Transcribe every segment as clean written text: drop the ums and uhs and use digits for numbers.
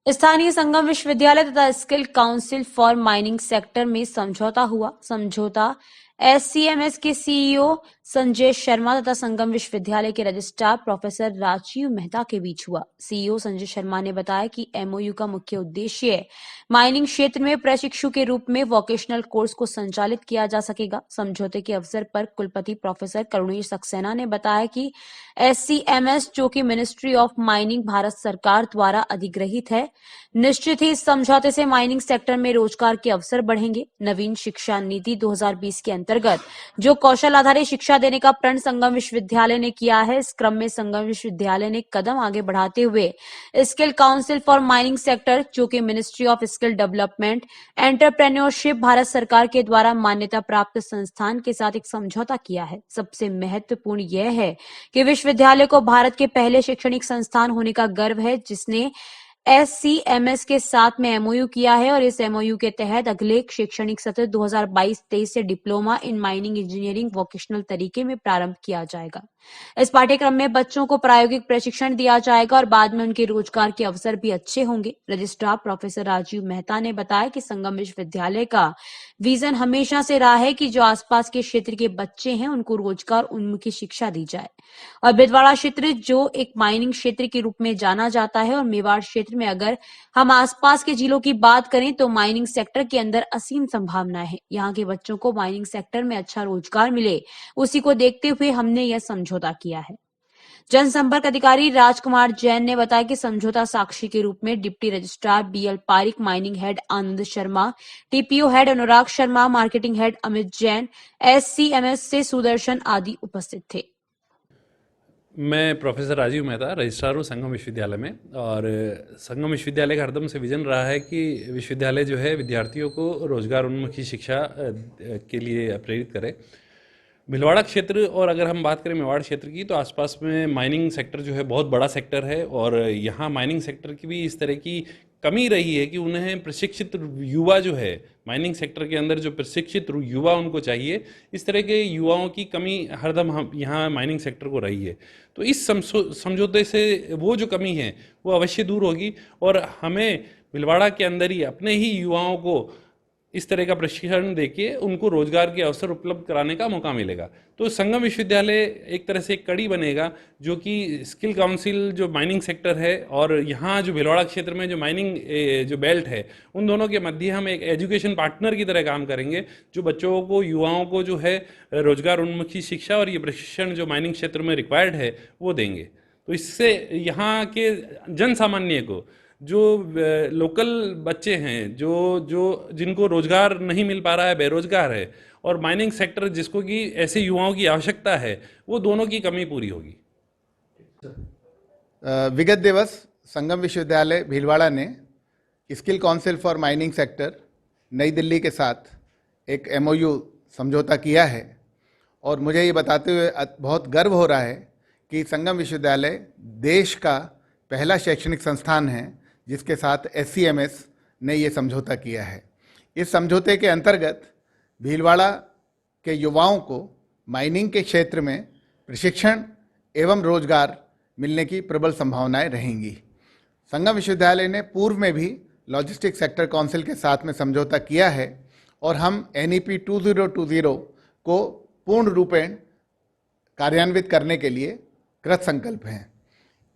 स्थानीय संगम विश्वविद्यालय तथा skill council for mining sector में समझौता हुआ। समझौता एससीएमएस के सीईओ संजय शर्मा तथा संगम विश्वविद्यालय के रजिस्ट्रार प्रोफेसर राजीव मेहता के बीच हुआ। सीईओ संजय शर्मा ने बताया कि एमओयू का मुख्य उद्देश्य माइनिंग क्षेत्र में प्रशिक्षु के रूप में वोकेशनल कोर्स को संचालित किया जा सकेगा। समझौते के अवसर पर कुलपति प्रोफेसर करुणेश सक्सेना ने बताया कि एससीएमएस, जो कि मिनिस्ट्री ऑफ माइनिंग भारत सरकार द्वारा अधिग्रहित है, निश्चित ही इस समझौते से माइनिंग सेक्टर में रोजगार के अवसर बढ़ेंगे। नवीन शिक्षा नीति 2020 के अंतर्गत जो कौशल आधारित शिक्षा देने का प्रण संगम विश्वविद्यालय ने किया है, इस क्रम में संगम विश्वविद्यालय ने कदम आगे बढ़ाते हुए skill council for mining sector, जो कि ministry of skill development entrepreneurship Bharat सरकार के द्वारा मान्यता प्राप्त संस्थान के साथ एक समझौता किया है। सबसे महत्वपूर्ण यह है कि विश्वविद्यालय को भारत के पहले शैक्षणिक संस्थान होने का गर्व है जिसने एससीएमएस के साथ में एमओयू किया है और इस एमओयू के तहत अगले शैक्षणिक सत्र 2022-23 से diploma in mining engineering vocational तरीके में प्रारंभ किया जाएगा। इस पाठ्यक्रम में बच्चों को प्रायोगिक प्रशिक्षण दिया जाएगा और बाद में उनके रोजगार के अवसर भी अच्छे होंगे। रजिस्ट्रार प्रोफेसर राजीव मेहता ने बताया कि संगम विश्वविद्यालय का विजन हमेशा से रहा है कि जो आसपास के क्षेत्र के बच्चे हैं उनको रोजगार उन्मुखी शिक्षा दी जाए और भिलवाड़ा क्षेत्र जो एक माइनिंग क्षेत्र के रूप में जाना जाता है और मेवाड़ क्षेत्र में अगर हम आसपास के जिलों की बात करें तो माइनिंग सेक्टर के अंदर असीम संभावनाएं हैं। यहाँ के बच्चों को माइनिंग सेक्टर में अच्छा रोजगार मिले, उसी को देखते हुए हमने यह समझौता किया है। जनसंपर्क अधिकारी राजकुमार जैन ने बताया कि समझौता साक्षी के रूप में deputy registrar BL Pareek, mining head Anand Sharma, TPO head Anurag Sharma, marketing head Amit Jain, SCMS से सुदर्शन आदि उपस्थित थे। मैं प्रोफेसर राजीव मेहता, रजिस्ट्रार हूँ संगम विश्वविद्यालय में। और संगम विश्वविद्यालय का हरदम से विजन रहा है कि विश्वविद्यालय जो है विद्यार्थियों को रोजगार उन्मुखी शिक्षा के लिए प्रेरित करे। भिलवाड़ा क्षेत्र, और अगर हम बात करें मेवाड़ क्षेत्र की, तो आसपास में माइनिंग सेक्टर जो है बहुत बड़ा सेक्टर है और यहाँ माइनिंग सेक्टर की भी इस तरह की कमी रही है कि उन्हें प्रशिक्षित युवा जो है माइनिंग सेक्टर के अंदर जो प्रशिक्षित युवा उनको चाहिए, इस तरह के युवाओं की कमी हरदम हम यहाँ माइनिंग सेक्टर को रही है। तो इस समझौते से वो जो कमी है वो अवश्य दूर होगी और हमें भिलवाड़ा के अंदर ही अपने ही युवाओं को इस तरह का प्रशिक्षण देके उनको रोजगार के अवसर उपलब्ध कराने का मौका मिलेगा। तो संगम विश्वविद्यालय एक तरह से एक कड़ी बनेगा जो कि स्किल काउंसिल जो माइनिंग सेक्टर है और यहाँ जो भिलवाड़ा क्षेत्र में जो माइनिंग जो बेल्ट है, उन दोनों के मध्य हम एक एजुकेशन पार्टनर की तरह काम करेंगे जो बच्चों को, युवाओं को जो है रोजगार उन्मुखी शिक्षा और ये प्रशिक्षण जो माइनिंग क्षेत्र में रिक्वायर्ड है वो देंगे। तो इससे यहाँ के जन सामान्य को, जो लोकल बच्चे हैं, जो जो जिनको रोजगार नहीं मिल पा रहा है, बेरोजगार है, और माइनिंग सेक्टर जिसको कि ऐसे युवाओं की आवश्यकता है, वो दोनों की कमी पूरी होगी। विगत दिवस संगम विश्वविद्यालय भीलवाड़ा ने skill council for mining sector नई दिल्ली के साथ एक एमओयू समझौता किया है और मुझे ये बताते हुए बहुत गर्व हो रहा है कि संगम विश्वविद्यालय देश का पहला शैक्षणिक संस्थान है जिसके साथ एससीएमएस ने ये समझौता किया है। इस समझौते के अंतर्गत भीलवाड़ा के युवाओं को माइनिंग के क्षेत्र में प्रशिक्षण एवं रोजगार मिलने की प्रबल संभावनाएं रहेंगी। संगम विश्वविद्यालय ने पूर्व में भी लॉजिस्टिक सेक्टर काउंसिल के साथ में समझौता किया है और हम एनईपी 2020 को पूर्ण रूपेण कार्यान्वित करने के लिए कृत संकल्प हैं।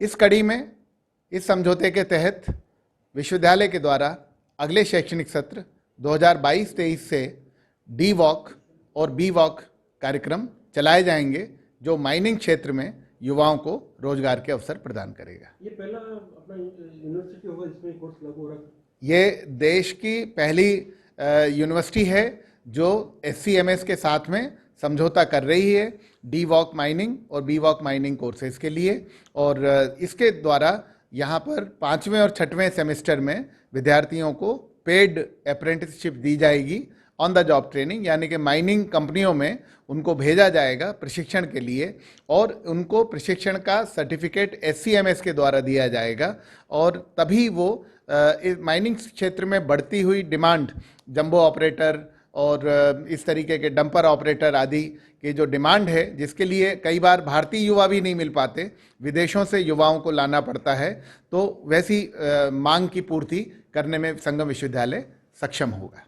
इस कड़ी में इस समझौते के तहत विश्वविद्यालय के द्वारा अगले शैक्षणिक सत्र 2022-23 से डी वॉक और बी वॉक कार्यक्रम चलाए जाएंगे जो माइनिंग क्षेत्र में युवाओं को रोजगार के अवसर प्रदान करेगा। ये पहला अपना यूनिवर्सिटी होगा जिसमें कोर्स लागू हो रहा है। ये देश की पहली यूनिवर्सिटी है जो एससीएमएस के साथ में समझौता कर रही है डी वॉक माइनिंग और बी वॉक माइनिंग कोर्सेज के लिए, और इसके द्वारा यहाँ पर 5वें और 6वें सेमेस्टर में विद्यार्थियों को पेड अप्रेंटिसशिप दी जाएगी, ऑन द जॉब ट्रेनिंग, यानी कि माइनिंग कंपनियों में उनको भेजा जाएगा प्रशिक्षण के लिए और उनको प्रशिक्षण का सर्टिफिकेट एससीएमएस के द्वारा दिया जाएगा और तभी वो इस माइनिंग क्षेत्र में बढ़ती हुई डिमांड जंबो ऑपरेटर और इस तरीके के डंपर ऑपरेटर आदि कि जो डिमांड है, जिसके लिए कई बार भारतीय युवा भी नहीं मिल पाते, विदेशों से युवाओं को लाना पड़ता है, तो वैसी मांग की पूर्ति करने में संगम विश्वविद्यालय सक्षम होगा।